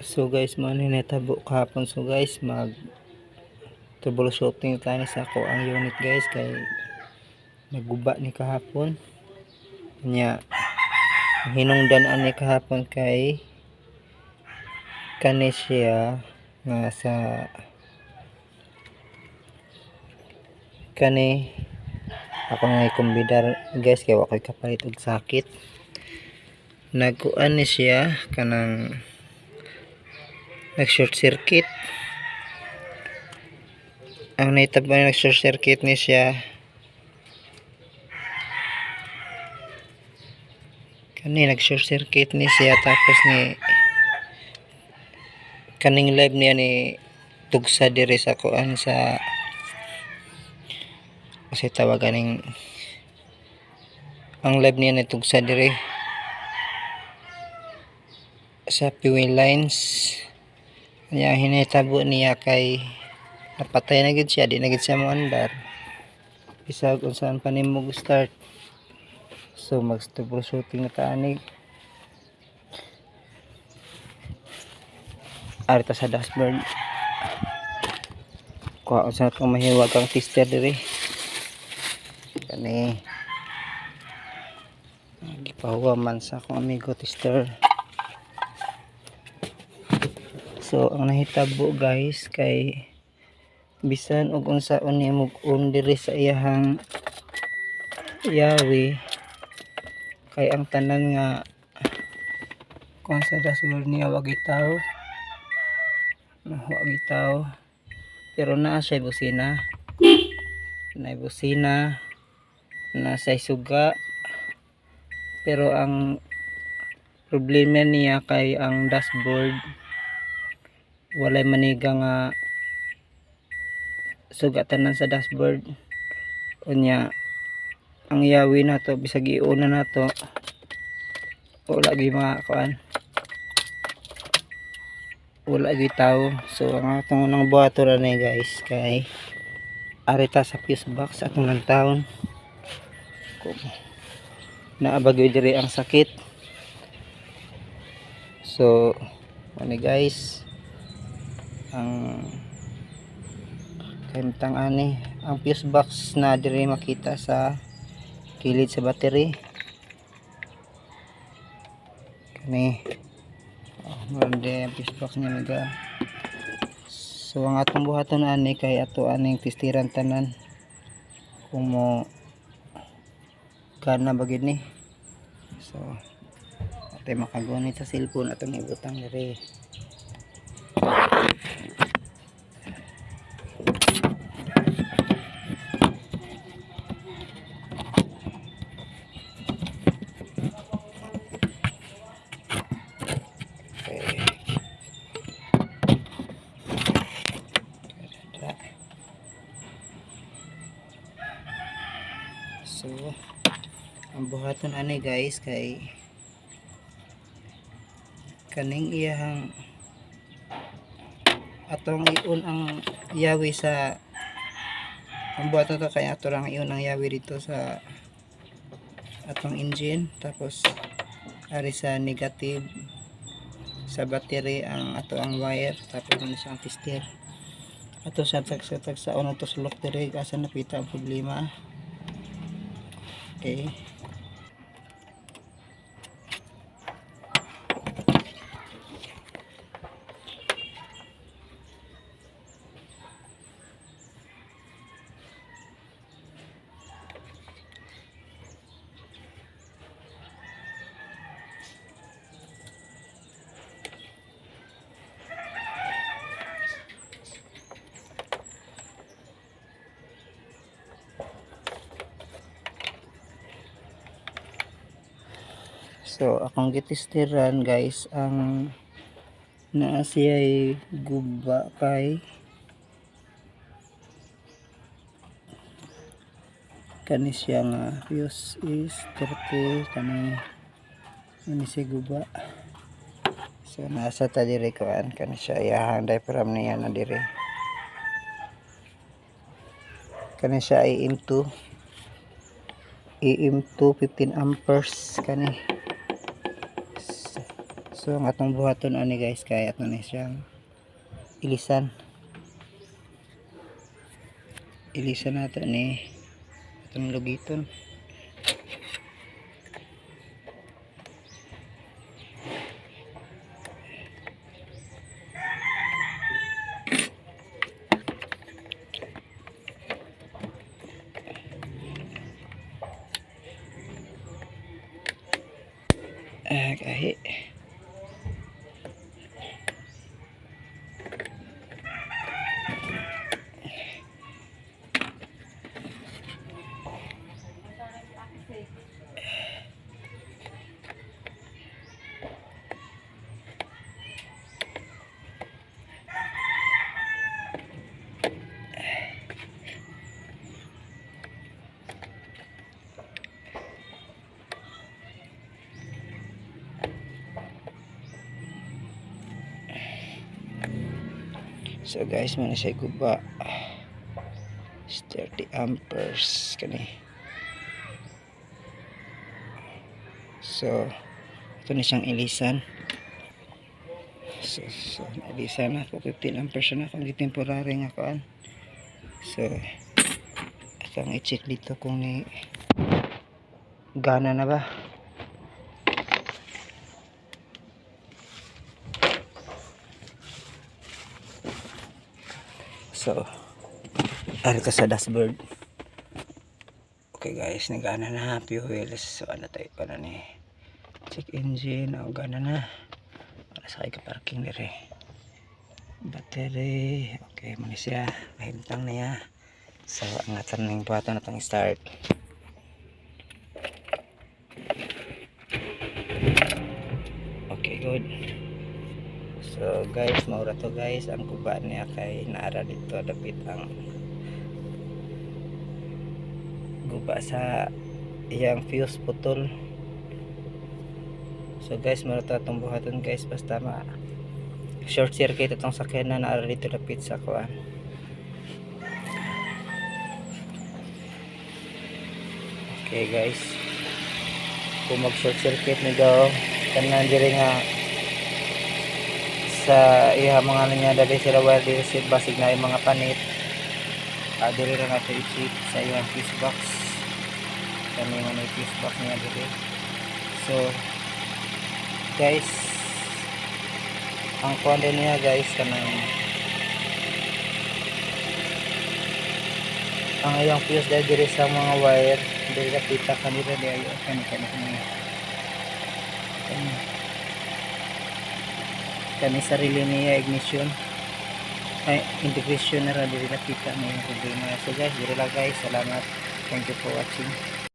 So guys, mo ni natabo kahapon. So guys, mag troubleshooting tayo sa ako ang unit guys kay naguba ni kahapon. Nya hinungdan ni kahapon kay kani siya nga sa kani ako nga kumbidar guys kay wa koy kapalit og sakit. Nagkuan ni siya kanang nag short circuit. Ang naitabo nag short circuit ni siya kani nag short circuit ni siya tapos ni kaning live niya ni tugsa diri sa kuan sa kasi tawagan ning ang live niya ni tugsa diri sa fuel lines. Kaya hinitabo niya kay napatay na gid siya, di na gid siya mo andar bisag unsaon pa nimo start. So mag troubleshooting na taani arita sa dashboard kuha unsa kang mahiwag kang tester diri kani gipahuwa man sa akong amigo tester. So ang nahitabo guys kay bisan og unsaon niya mug-on diri sa iyahang yawi kay ang tanan nga kung sa dashboard niya wag itaw pero naa siya busina na sa suga pero ang problema niya kay ang dashboard walay maniga nga sugatanan sa dashboard unya ang yawi na to bisag iuna na to wala gi makakuan wala gi tao. So ang atong unang buhaton na ni guys kay arita sa fuse box atong nagtaon naabagyo diri ang sakit. So ani guys ang kaimtang ani ang fuse box na diri makita sa kilid sa battery kani murande ang fuse box niya naga. So ang atong buhaton ani kay ato aning testiran tanan kung mo kana bagid ni. So atay makagunit sa cellphone atong ibutang diri. So ang buhaton ani guys kay kaning iyahang atong iun ang yawi sa ang buhaton to kay ato lang iun ang yawi dito sa atong engine tapos ari sa negative sa battery ang ato ang wire tapos ano sa tester ato sa tag sa ono to sulok diri asa napita ang problema. Okay. So akong gitestiran guys ang naa siya'y guba kay kani siya nga fuse is 30 kani siya guba. So nasa ta diri kuan kani siya iyahang diaphragm niya na diri kani siya ay EM2 15 amperes kani So ang atong buhaton ani guys kay ato ni siyang ilisan nato ni atong lugiton. Kahit so guys mana siya guba 30 amperes kani. So ito na siyang ilisan. So ilisan na ko 15 amperes na kung temporary nga kuan. So atong i-check dito kung ni gana na ba. So ari ka sa dashboard. Okay guys, nagana na fuel. So ano tayo pa na ni check engine. Gana na para sa ka parking dire. Battery okay man siya, mahimtang na ya. So ang ating buhaton natong start. Okay good. So guys, maura to guys, ang kuba niya kay naara dito dapit ang guba sa iyang fuse putol. So guys, maura to atong buhaton guys, basta ma short circuit itong sakyan na naara dito dapit sa kuan. Okay guys, kung mag short circuit ni daw tanan diri nga sa iya mga niya dali sila wire receipt basig na yung mga panit dili ra nato i-check sa iyang fuse box kani man yung fuse box niya dili. So guys, ang kuan din niya guys kanang ang iyang fuse dili sa mga wire dili kita kanila di ayo kani sarili niya ignition ay integration na ra dili nakita na yung problema. So guys, dili lang guys, salamat, thank you for watching.